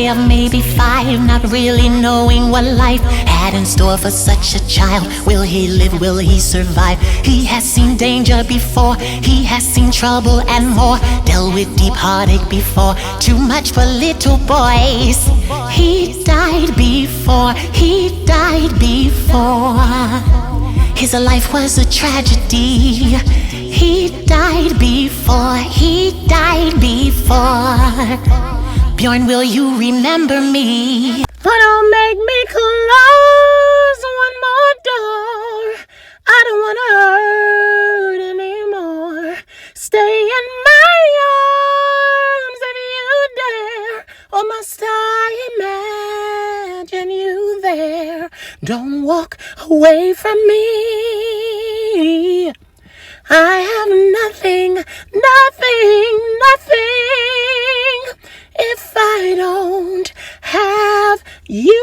boy of maybe 5, not really knowing what life had in store for such a child. Will he live? Will he survive? He has seen danger before, he has seen trouble and more, dealt with deep heartache before, too much for little boys. He died before, he died before. His life was a tragedy. He died before, he died before. Bjorn, will you remember me? But don't make me close one more door. I don't wanna hurt anymore. Stay in my arms if you dare, or must I imagine you there? Don't walk away from me. I have nothing, nothing, nothing if I don't have you.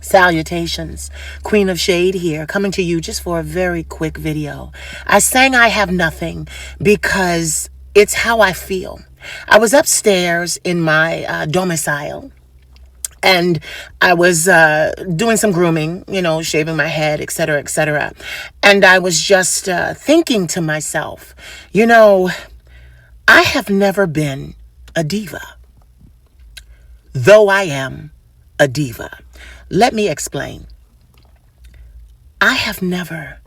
Salutations, Queen of Shade here, coming to you just for a very quick video. I sang I have nothing because it's how I feel. I was upstairs in my domicile, and I was doing some grooming, shaving my head, etc., etc. And I was just thinking to myself, I have never been a diva, though I am a diva. Let me explain. I have never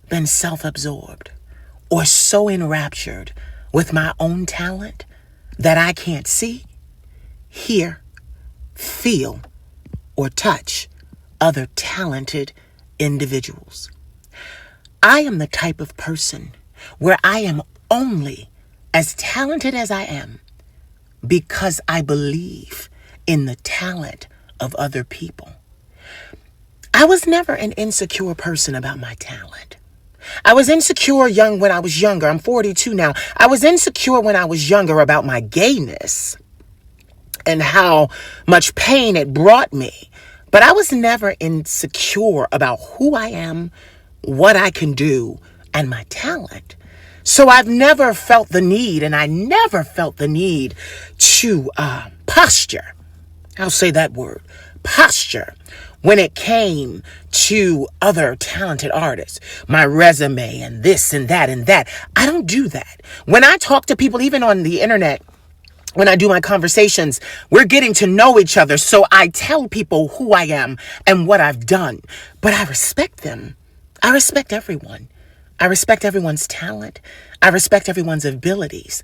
been self-absorbed or so enraptured with my own talent that I can't see, hear, feel, or touch other talented individuals. I am the type of person where I am only as talented as I am because I believe in the talent of other people. I was never an insecure person about my talent. I was insecure when I was younger. I'm 42 now. I was insecure when I was younger about my gayness and how much pain it brought me. But I was never insecure about who I am, what I can do, and my talent. So I've never felt the need, and I never felt the need to posture. I'll say that word, posture, when it came to other talented artists, my resume and this and that and that. I don't do that. When I talk to people, even on the internet, when I do my conversations, we're getting to know each other. So I tell people who I am and what I've done. But I respect them. I respect everyone. I respect everyone's talent. I respect everyone's abilities.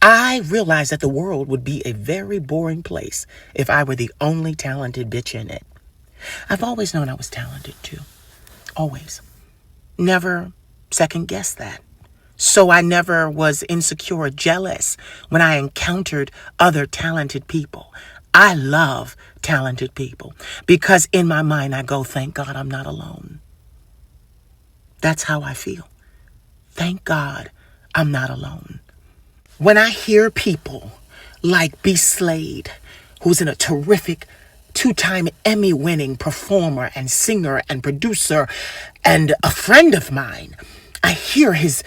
I realize that the world would be a very boring place if I were the only talented bitch in it. I've always known I was talented too. Always. Never second guessed that. So I never was insecure or jealous when I encountered other talented people. I love talented people because in my mind I go, thank God I'm not alone. That's how I feel. Thank God I'm not alone. When I hear people like B. Slade, who's a terrific 2-time Emmy-winning performer and singer and producer and a friend of mine, I hear his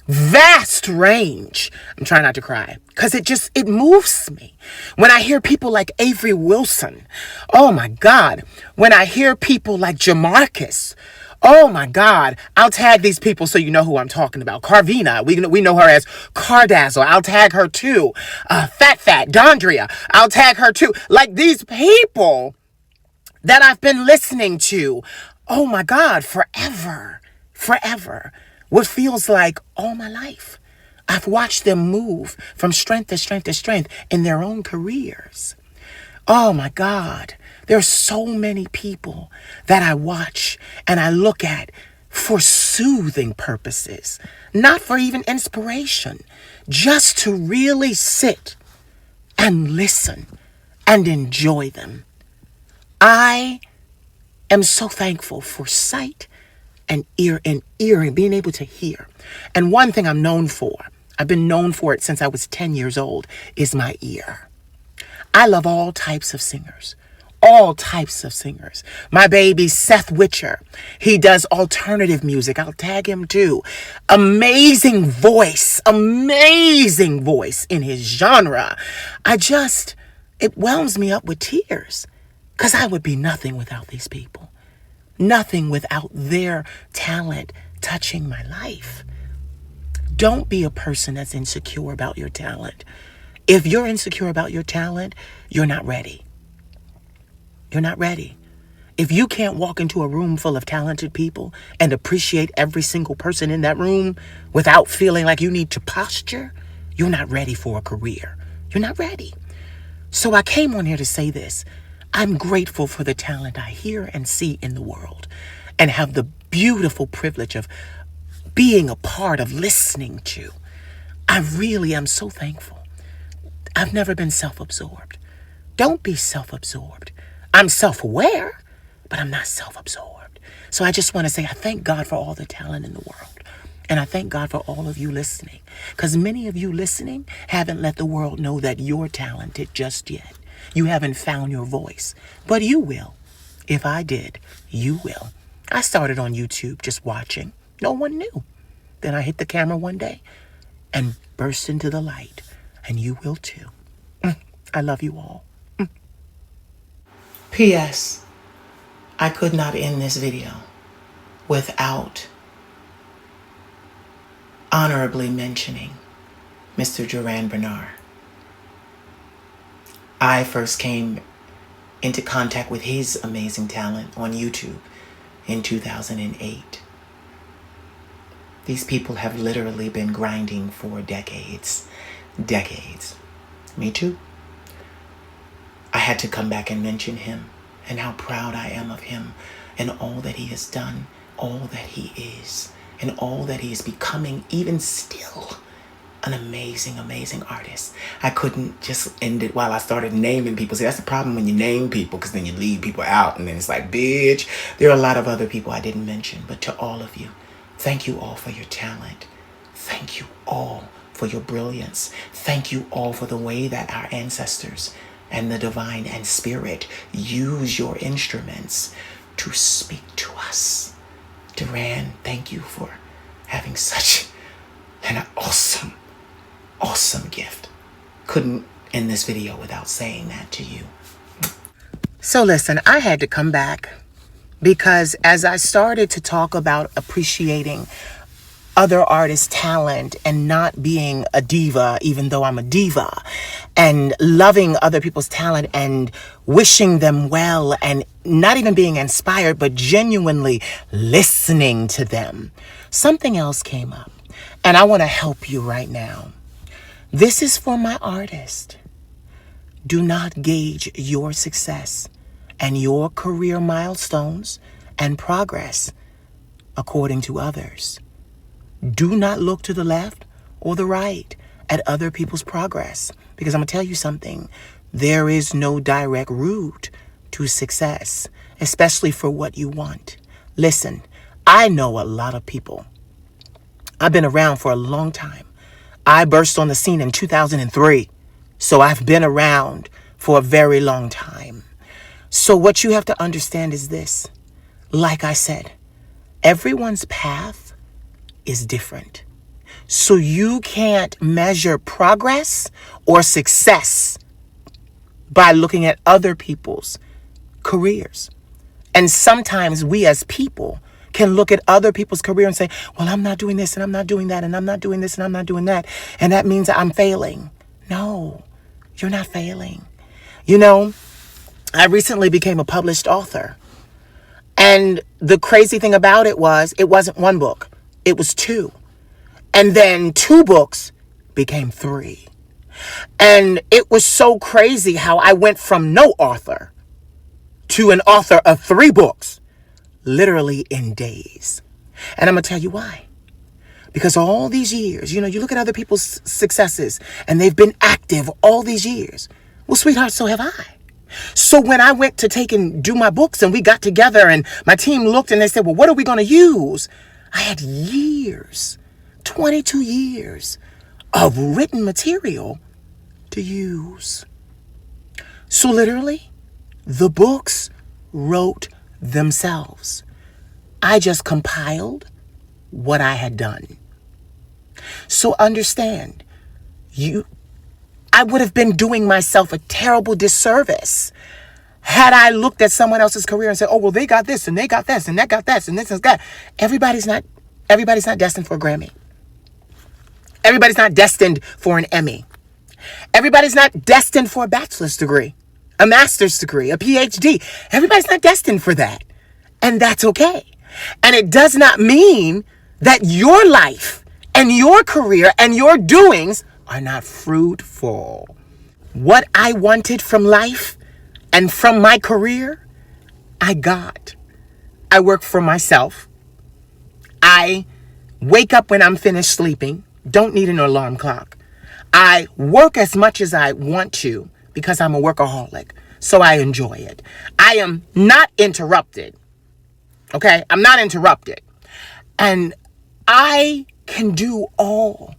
vast range. I'm trying not to cry because it moves me. When I hear people like Avery Wilson, oh my God. When I hear people like Jamarcus, oh my God. I'll tag these people so you know who I'm talking about. Carvina, we know her as Cardazzle. I'll tag her too. Fat Dondria, I'll tag her too. Like these people that I've been listening to, oh my God, forever. What feels like all my life. I've watched them move from strength to strength to strength in their own careers. Oh my God. There are so many people that I watch and I look at for soothing purposes, not for even inspiration, just to really sit and listen and enjoy them. I am so thankful for sight and ear and being able to hear. And one thing I'm known for, I've been known for it since I was 10 years old, is my ear. I love all types of singers, all types of singers. My baby Seth Witcher, he does alternative music. I'll tag him too. Amazing voice in his genre. It whelms me up with tears because I would be nothing without these people. Nothing without their talent touching my life. Don't be a person that's insecure about your talent. If you're insecure about your talent, you're not ready. You're not ready. If you can't walk into a room full of talented people and appreciate every single person in that room without feeling like you need to posture, you're not ready for a career. You're not ready. So I came on here to say this. I'm grateful for the talent I hear and see in the world and have the beautiful privilege of being a part of listening to. I really am so thankful. I've never been self-absorbed. Don't be self-absorbed. I'm self-aware, but I'm not self-absorbed. So I just want to say I thank God for all the talent in the world. And I thank God for all of you listening. Because many of you listening haven't let the world know that you're talented just yet. You haven't found your voice. But you will. If I did, you will. I started on YouTube just watching. No one knew. Then I hit the camera one day and burst into the light. And you will too. I love you all. P.S. I could not end this video without honorably mentioning Mr. Duran Bernard. I first came into contact with his amazing talent on YouTube in 2008. These people have literally been grinding for decades. Decades. Me too. I had to come back and mention him and how proud I am of him and all that he has done, all that he is, and all that he is becoming, even still. An amazing, amazing artist. I couldn't just end it while I started naming people. See, that's the problem when you name people, because then you leave people out, and then it's like, bitch. There are a lot of other people I didn't mention, but to all of you, thank you all for your talent. Thank you all for your brilliance. Thank you all for the way that our ancestors and the divine and spirit use your instruments to speak to us. Duran, thank you for having such an awesome gift. Couldn't end this video without saying that to you. So listen, I had to come back because as I started to talk about appreciating other artists' talent and not being a diva, even though I'm a diva, and loving other people's talent and wishing them well and not even being inspired, but genuinely listening to them, something else came up. And I want to help you right now. This is for my artist. Do not gauge your success and your career milestones and progress according to others. Do not look to the left or the right at other people's progress, because I'm going to tell you something. There is no direct route to success, especially for what you want. Listen, I know a lot of people. I've been around for a long time. I burst on the scene in 2003, so I've been around for a very long time. So what you have to understand is this. Like I said, everyone's path is different. So you can't measure progress or success by looking at other people's careers. And sometimes we as people can look at other people's career and say, well, I'm not doing this and I'm not doing that and I'm not doing this and I'm not doing that. And that means I'm failing. No, you're not failing. You know, I recently became a published author. And the crazy thing about it wasn't one book. It was two. And then 2 books became 3. And it was so crazy how I went from no author to an author of 3 books, literally in days. And I'm going to tell you why. Because all these years, you know, you look at other people's successes and they've been active all these years. Well, sweetheart, so have I. So when I went to take and do my books and we got together and my team looked and they said, well, what are we going to use? I had years, 22 years of written material to use. So literally, The books wrote themselves. I just compiled what I had done. So understand, I would have been doing myself a terrible disservice had I looked at someone else's career and said, oh, well, they got this and they got this and that got this and this and that. Everybody's not destined for a Grammy. Everybody's not destined for an Emmy. Everybody's not destined for a bachelor's degree, a master's degree, a PhD. Everybody's not destined for that. And that's okay. And it does not mean that your life and your career and your doings are not fruitful. What I wanted from life and from my career, I got. I work for myself. I wake up when I'm finished sleeping. Don't need an alarm clock. I work as much as I want to because I'm a workaholic. So I enjoy it. I am not interrupted. Okay? I'm not interrupted. And I can do all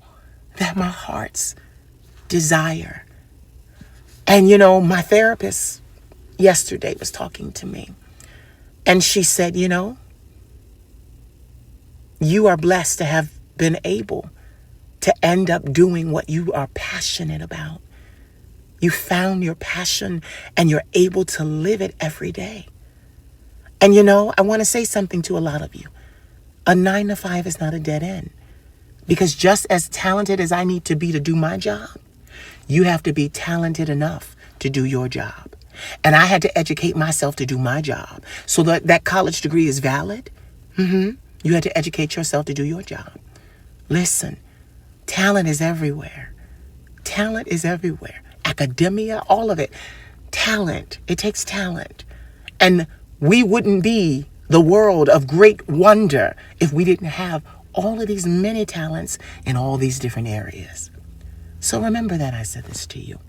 that my heart's desire. And my therapist yesterday was talking to me. And she said, you are blessed to have been able to end up doing what you are passionate about. You found your passion and you're able to live it every day. And I want to say something to a lot of you. A 9-to-5 is not a dead end. Because just as talented as I need to be to do my job, you have to be talented enough to do your job. And I had to educate myself to do my job. So that college degree is valid. You had to educate yourself to do your job. Listen, talent is everywhere. Talent is everywhere. Academia, all of it. Talent. It takes talent. And we wouldn't be the world of great wonder if we didn't have all of these many talents in all these different areas. So remember that I said this to you.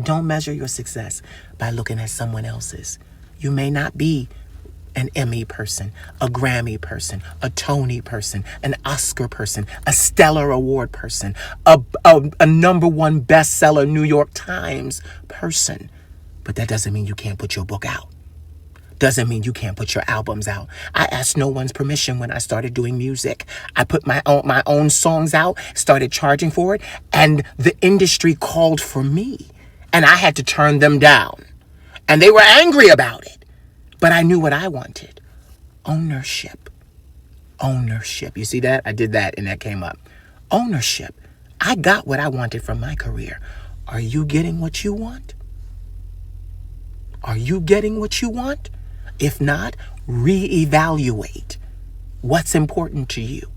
Don't measure your success by looking at someone else's. You may not be an Emmy person, a Grammy person, a Tony person, an Oscar person, a Stellar Award person, a #1 bestseller New York Times person. But that doesn't mean you can't put your book out. Doesn't mean you can't put your albums out. I asked no one's permission when I started doing music. I put my own songs out, started charging for it, and the industry called for me. And I had to turn them down. And they were angry about it. But I knew what I wanted. Ownership. Ownership. You see that? I did that and that came up. Ownership. I got what I wanted from my career. Are you getting what you want? Are you getting what you want? If not, reevaluate what's important to you.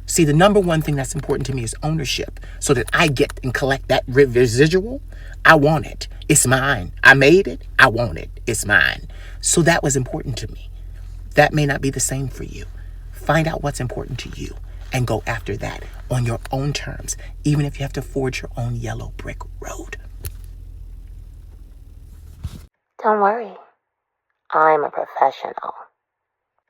See, the #1 thing that's important to me is ownership, so that I get and collect that residual. I want it. It's mine. I made it. I want it. It's mine. So that was important to me. That may not be the same for you. Find out what's important to you and go after that on your own terms, even if you have to forge your own yellow brick road. Don't worry. I'm a professional.